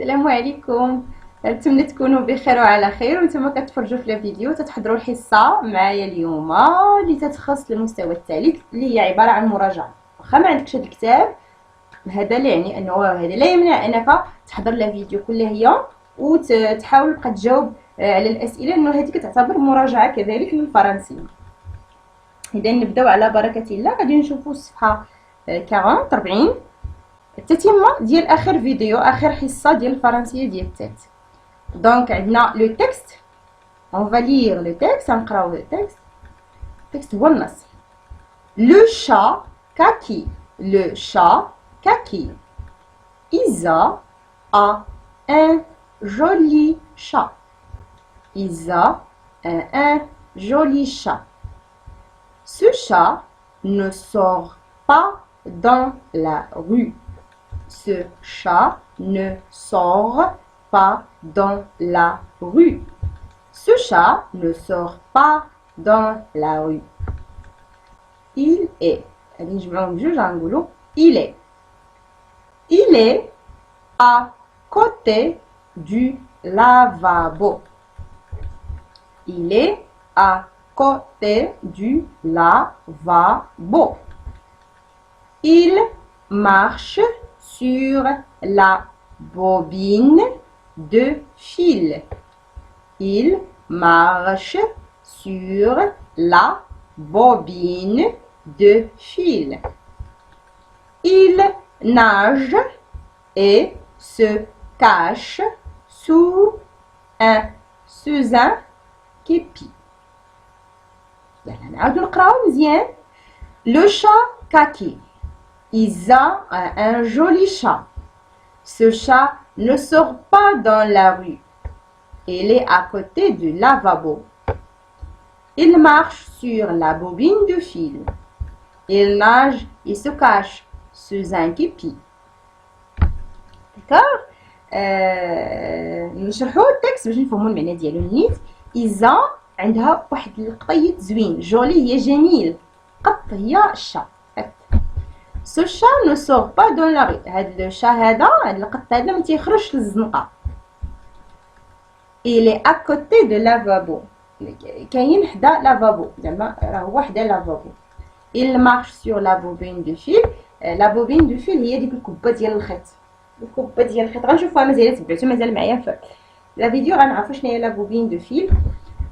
السلام عليكم. نتمنى تكونوا بخير وعلى خير وانتم كتفرجوا في الفيديو تتحضروا الحصه معايا اليوم اللي تتخص المستوى الثالث اللي هي عباره عن مراجعه. واخا ما عندكش هذا الكتاب هذا لا يعني انه هذا لا يمنع انك تحضر لا فيديو كلها هي وتحاول تبقى تجاوب على الاسئله لانه هذه كتعتبر مراجعه كذلك للفرنسيه. اذا نبداو على بركه الله. غادي نشوفوا الصفحه 40 التتمه ديال اخر فيديو اخر حصه ديال الفرنسيه ديال التالت. دونك عندنا لو تكست on va lire le texte نقراو le texte هو النص. le chat kaki le chat kaki Isa a un joli chat. Isa a un joli chat. Ce chat ne sort pas dans la rue. Ce chat ne sort pas dans la rue. Ce chat ne sort pas dans la rue. Il est. Il est à côté du lavabo. Il est à côté du lavabo. Il marche sur la bobine de fil. Il marche sur la bobine de fil. Il nage et se cache sous un képi. Le chat kaki. Isa a un joli chat. Ce chat ne sort pas dans la rue. Il est à côté du lavabo. Il marche sur la bobine de fil. Il nage et se cache sous un képi. D'accord. نشرحوا التكست باش نفهموا المعنى ديالو نيت. إيزا عندها واحد القطيط زوين جولي هي جميل. قط هي الشا. Ce chat ne sort pas dans la rue. هاد الشا هذا القط هذا ما تيخرجش للزنقة. Il est à côté de lavabo. كاين حدا لافابو زعما راه هو حدا لافابو. Il marche sur la bobine de fil. La bobine de fil هي ديك الكبه ديال الخيط. الكبه ديال الخيط غنشوفوها مازال تبعتو مازال معايا في لا فيديو غنعرفوا شنو هي لا بوبين دو فيل.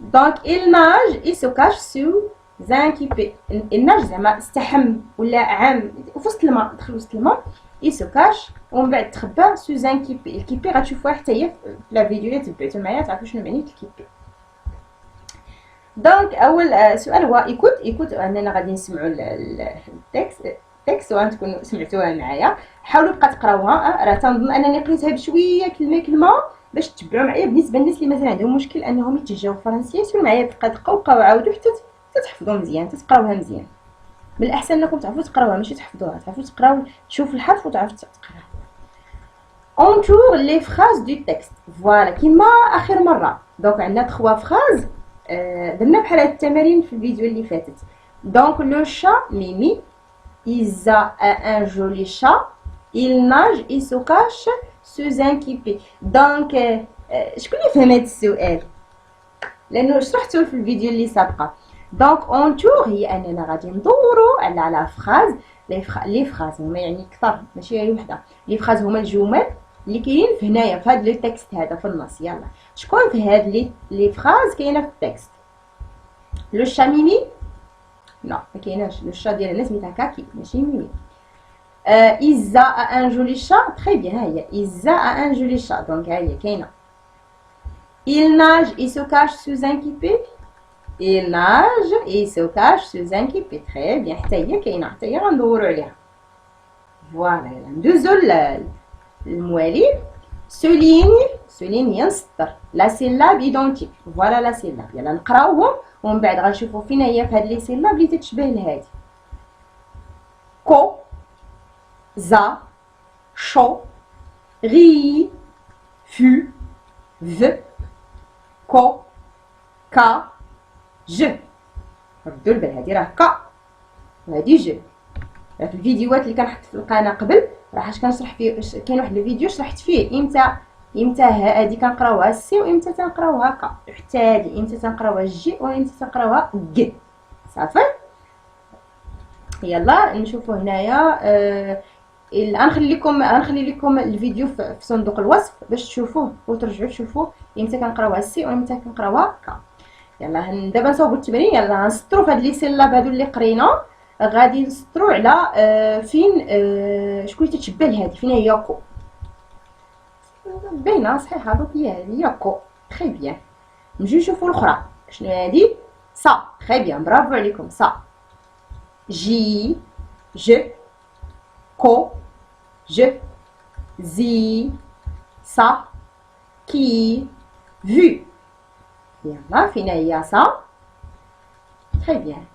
دونك il nage et se cache sous un képi. الناج زعما استحم ولا عام في وسط الماء دخل وسط الماء et se cache ومن بعد تخبى sous un képi. الكيبي غتشوفوها حتى هي في لا فيديو اللي تبعتو معايا تعرفوا شنو معنى الكيبي. دونك اول سؤال هو ايكوت اننا غادي نسمعوا التكست وغتكونوا سمعتوها معايا. حاولوا بقى تقراوها. راه تنظن انني قريتها بشويه كلمه باش تتبعوا معايا. بالنسبه للناس اللي مازال عندهم مشكل انهم يتجاوبوا الفرنسيه سيروا معايا دقه وبقاو عاودوا حتى تحفظوا مزيان تقراوها مزيان. من الاحسن انكم تعرفوا تقراوها ماشي تحفظوها. تعرفوا تقراو تشوفوا الحرف وتعرفوا تقراها. entoure les phrases du texte. فوالا كيما اخر مره. دونك عندنا 3 فراز درنا بحال هاد التمارين في الفيديو اللي فاتت. دونك لو شا ميمي. Isa a un joli chat. Il nage et se cache sous un képi. دونك شكون اللي فهم هاد السؤال لانه شرحته في الفيديو اللي سابقه. دونك اونتور هي اننا غادي ندوروا على فراز. لي فراز هما يعني كثر ماشي غير وحده. لي فراز هما الجمل اللي كاينين في هنايا في هذا لو تكست هذا في النص. يلا شكون في هاد لي فراز كاينه في التكست؟ لو شا ميمي لا ما كايناش. لو شا ديال الناس سميتها كاكي ماشي ميمي. إيزا a un joli chat. très bien. ها هي إيزا a un joli chat. دونك ها هي كاينه. il nage et se cache sous un képi. il nage et se cache sous un képi. très bien. حتى هي كاينه حتى هي غندوروا عليها. فوالا يلا ندوزو للموالين. سولين هي نسطر لا سيلاب ايدونتيك. فوالا لا سيلاب. يلا نقراوهم ومن بعد غنشوفوا فين هي في هاد لي سيلاب اللي تتشبه لهادي. كو زا شو غي فو ف كو كا ج. ردوا البال هادي راه كا وهادي ج. في الفيديوهات اللي كنحط في القناه قبل راه كنشرح فيه. كاين واحد الفيديو شرحت فيه امتى امتى هادي كنقراوها سي وامتى تنقراوها ك، حتى هادي امتى تنقراوها جي وامتى تنقراوها ك. صافي. يلا نشوفوا هنايا. غنخلي لكم الفيديو في صندوق الوصف باش تشوفوه وترجعوا تشوفوا امتى كنقراوها سي وامتى كنقراوها ك. يلا دابا نصاوبوا التمرين. يلا غنسطروا في هاد لي سيلاب هادو اللي قرينا، غادي نسطروا على فين شكون تتشبه لهادي، فين هي كو. باينه صحيحه دوك هي كو. تري بيان. نجيو نشوفوا الاخرى شنو هادي. صا. تري بيان برافو عليكم. صا. جي جو كو جو زي صا كي فو. يلا فين هي صا. تري بيان.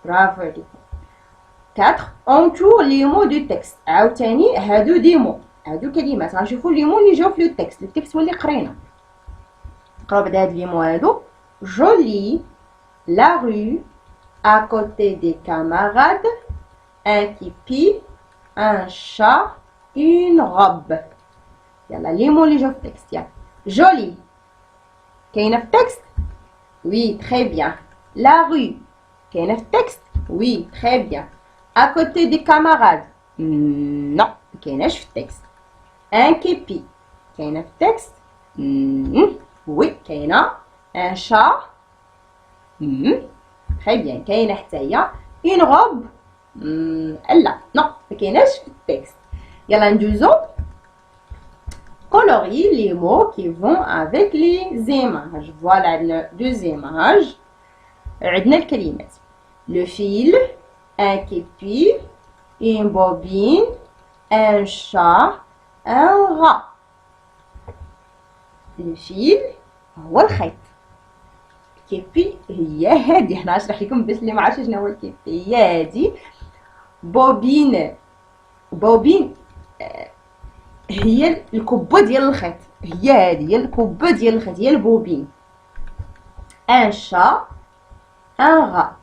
برافو عليكم. 4 entoure les mots du texte. عاوتاني هادو دي مو، هادو كلمات. غنشوفوا لي مو اللي جاو في لو تكست. التكست هو اللي قرينا. نقراو بعد هاد لي مو هادو. joli la rue à côté des camarades un képi un chat une robe. يلا لي مو اللي جاو في التكست. يلا joli كاينه في التكست. oui très bien. la rue كاينه في التكست. oui très bien. à côté des camarades non مكايناش في التكست. un képi كاينه في التكست. oui كاينه. un chat très bien كاينه حتى هي. une robe لا non مكايناش في التكست. يلا ندوزو. colorie les mots qui vont avec les images. voilà عندنا deux images. عندنا الكلمات le fil un képi une bobine un chat un rat. الفيل هو الخيط. الكيبي هي هادي. حنا نشرح لكم باش اللي ما عرفش شنو هو الكيبي. هي هادي. بوبين هي الكبه ديال الخيط. هي هادي هي الكبه ديال الخيط، هي البوبين. ان شا ان غا.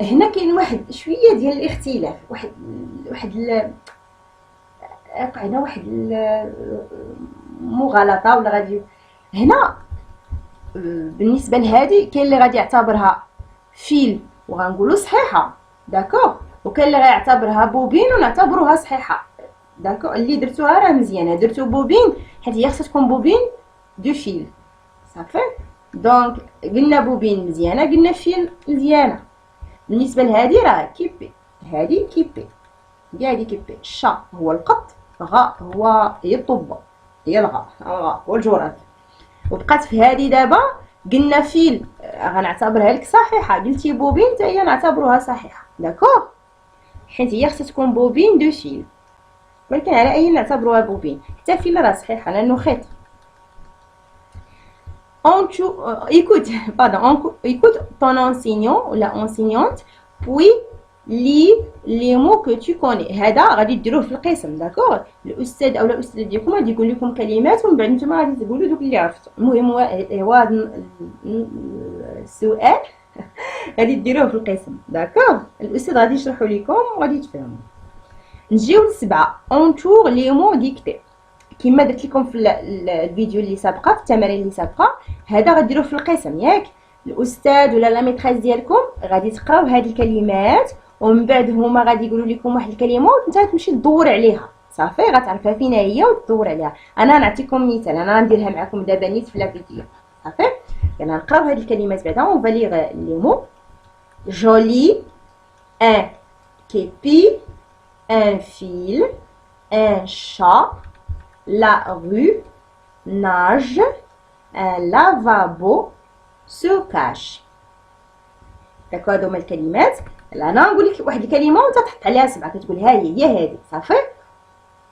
هنا كاين واحد شويه ديال الاختلاف، واحد هنا واحد مغالطه ولا غادي. هنا بالنسبه لهادي كاين اللي غادي يعتبرها فيل وغنقولوا صحيحه داكوغ، وكاين اللي غيعتبرها بوبين ونعتبروها صحيحه داكوغ. اللي درتوها راه مزيانه، درتو بوبين حيت هي خصها تكون بوبين دو فيل. صافي. دونك قلنا بوبين مزيانه، قلنا فيل مزيانه. بالنسبه لهادي راه كيبي، هادي كيبي هادي كيبي. شا هو القط، غا هي الطبه، هي الغا هو الجراد. وبقات في هادي دابا قلنا فيل غنعتبرها لك صحيحه، قلتي بوبين حتى هي نعتبروها صحيحه داكوغ، حيت هي خصها تكون بوبين دو فيل. ولكن على اي نعتبروها بوبين. حتى فيل راه صحيحه لانه خيط. écoute ton enseignant ou la enseignante puis lis les mots que tu connais. هذا غادي ديروه في القسم داكوغ. الاستاذ او الاستاذه ديالكم غادي يقول لكم كلمات ومن بعد نتوما غادي تقولوا دوك اللي عرفتوا. المهم هو هذا السؤال غادي ديروه في القسم داكوغ. الاستاذ غادي يشرحوا لكم وغادي تفهموا. نجيو للسبعه. entoure les mots dictés. كما درت لكم في الفيديو اللي سابقه، في التمارين اللي سابقه، هذا غديروه في القسم ياك. الاستاذ ولا لا ميتريس ديالكم غادي تقراو هاد الكلمات ومن بعد هما غادي يقولوا لكم واحد الكلمه وانت تمشي تدور عليها. صافي غتعرفها فين هي وتدور عليها. انا نعطيكم مثال، انا غنديرها معكم دابا نيت في لا فيديو. صافي. يلا نقراو هاد الكلمات بعدا اون فاليغ لي مو. جولي ان كيبي ان فيل ان شا la rue nage un lavabo se cache. داكو هادو هما الكلمات. انا نقول لك واحد الكلمه وانت تحط عليها 7 كتقول ها هي هادي. صافي.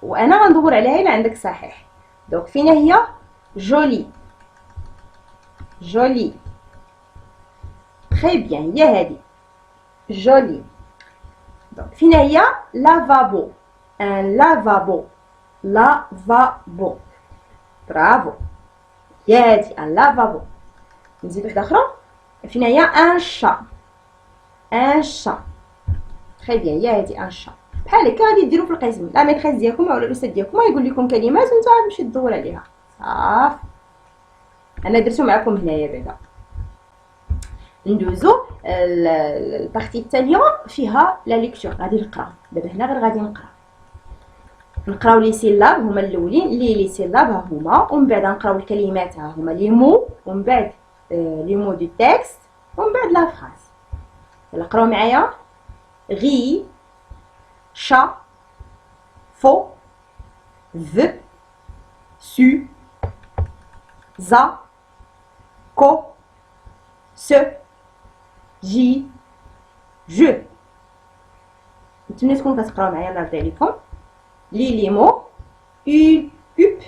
وانا غندور عليها الا عندك صحيح. دونك فين هي؟ جولي جولي تري بيان هي هادي جولي. دونك فين هي؟ لافابو ان لافابو لافابو. برافو ياتي ان لافابو. نزيد واحده اخرى. فين هي؟ ان شا ان شا تري بيان هي هادي ان شا. بحال هكا غادي ديروا في القسم، لا ميتريس ديالكم ولا الاستاذ ديالكم يقول لكم كلمات وانتم غتمشيو تدور عليها صافي. انا درتو معكم هنايا بعدا. ندوزو البارتي التاليه فيها لا ليكتور، غادي نقرا دابا هنا غير غادي نقراو لي سيلاب هما الاولين، لي سيلاب ها هما، ومن بعد نقراو الكلمات ها هما لي مو، ومن بعد لي مو دو تيكست، ومن بعد لا فراز. يلا قراو معايا. غي، شا، فو، ذ، سو، زا، كو، س، جي، جو. نتمنى تكونوا كتقراو معايا. الله يرضي عليكم. لي مو اون اوب،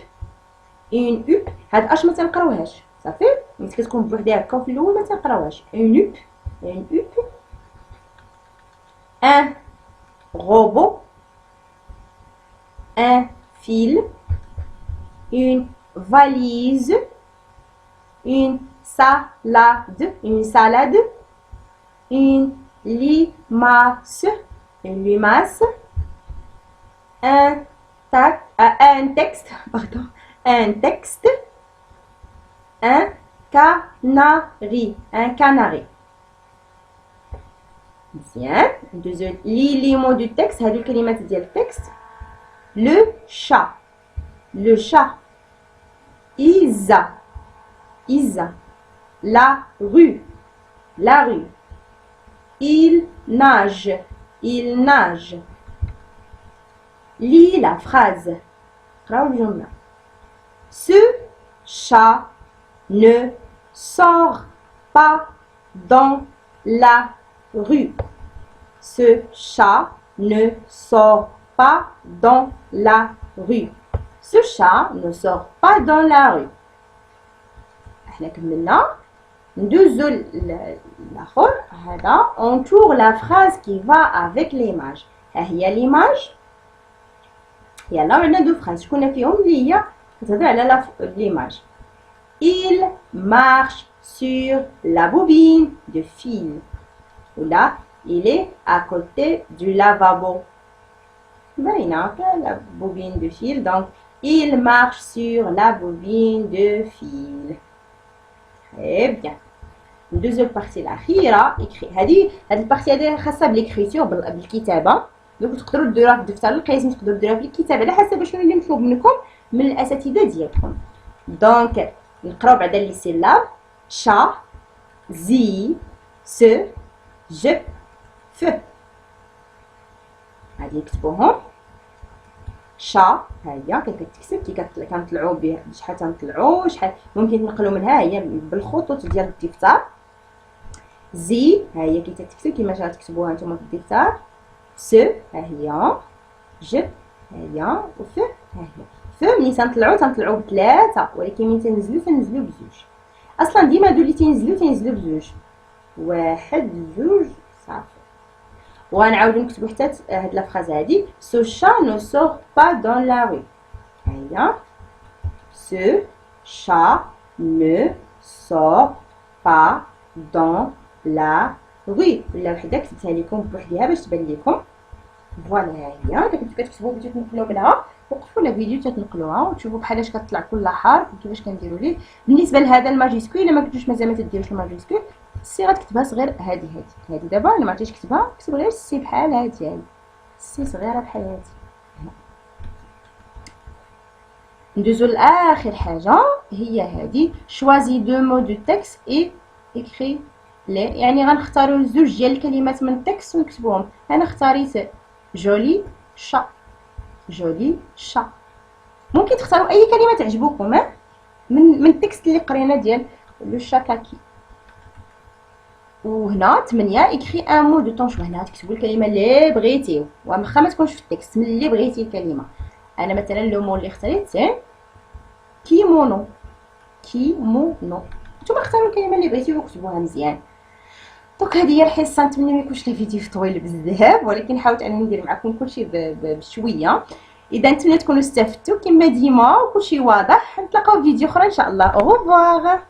اون اوب هاد اش ما تنقراوهاش صافي، ملي كتكون بوحدها هكا في الاول ما تنقراوهاش. اون اوب، اون اوب. ان robot, un fil, une valise, une salade, une limace, un texte, un canari. مزيان. ندوزو لي مو دو تكست، هادو الكلمات ديال التكست. لو شا، إيزا، لا رue، il nage. Lis la phrase. قراو الجملة. Ce chat ne sort pas dans la rue. Ce chat ne sort pas dans la rue. Ce chat ne sort pas dans la rue. احنا كملنا. ندوزو الاخر هذا. On tourne la phrase qui va avec l'image. ها هي l'image. يلا عندنا دو phrases شكون فيهم اللي هي كتهضر على l'image. Il marche sur la bobine de fil. Là, il est à côté du lavabo. La bobine de fil. Donc, il marche sur la bobine de fil. Très bien. Deuxième partie الأخيرة. هذه البارتي هذه خاصة بالإكريتور بالكتابة. دونك تقدروا ديروها في الدفتر القياسي، تقدروا ديروها في الكتابة على حسب شنو اللي مطلوب منكم من الأساتذة ديالكم. دونك نقراو بعدا لي سيلاب. شا، زي، س، ج، ف. غادي نكتبوهم. شا ها هي كتكتب كي كنطلعوا بها، شحال تنطلعوا شحال ممكن تنقلوا منها هي بالخطوط ديال الدفتر. زي ها هي كي تكتب كيما غتكتبوها نتوما في الدفتر. س ها هي، ج ها هي، وف ها هي. ف ملي تنطلعوا بثلاثه، ولكن ملي تنزلوا بزوج. اصلا ديما هادو اللي تينزلوا بزوج. واحد، جوج، صافي. وغنعاودو نكتبو حتى هاد لافراز هادي. Ce chat ne sort pas dans la rue. هيا. Ce chat ne sort pas dans la rue. ولا وحده كتبتها لكم بوحديها باش تبان لكم. فوالا ها هي. كنتو كتكتبوا بديتو تنقلوا منها، وقفوا الفيديو تتنقلوها وتشوفوا بحالاش كتطلع كل حرف وكيفاش كنديروا ليه. بالنسبه لهذا الماجيسكول، الا ما كنتوش مازال ما تديروش الماجيسكول، السي غتكتبها صغير. هادي دابا انا ما عرفتيش كتبها، كتب غير السي بحال هادي، السي صغيره بحال هادي. ندوزو لاخر حاجه هي هادي. شوازي دو مو دو تكست اي اكري لي. يعني غنختاروا زوج ديال الكلمات من التكست ونكتبوهم. انا اختاريت جولي شا. ممكن تختاروا اي كلمه تعجبكم من التكست اللي قرينا ديال لو شاكاكي. وهنا 8 اكري ان مو دو طون شوا. هنا تكتبوا الكلمه اللي بغيتيو، واخا ما تكونش في التكست من اللي بغيتي الكلمه. انا مثلا لو مو اللي اختاريت سي كيمونو. نتوما اختاروا الكلمه اللي بغيتيو وكتبوها مزيان. دونك هذه هي الحصه. نتمنى ما يكونش الفيديو طويل بزاف، ولكن حاولت انني ندير معكم كلشي بشويه. اذا نتمنى تكونوا استفدتوا كما ديما وكلشي واضح. نتلاقاو في فيديو اخرى ان شاء الله. او ريفوار.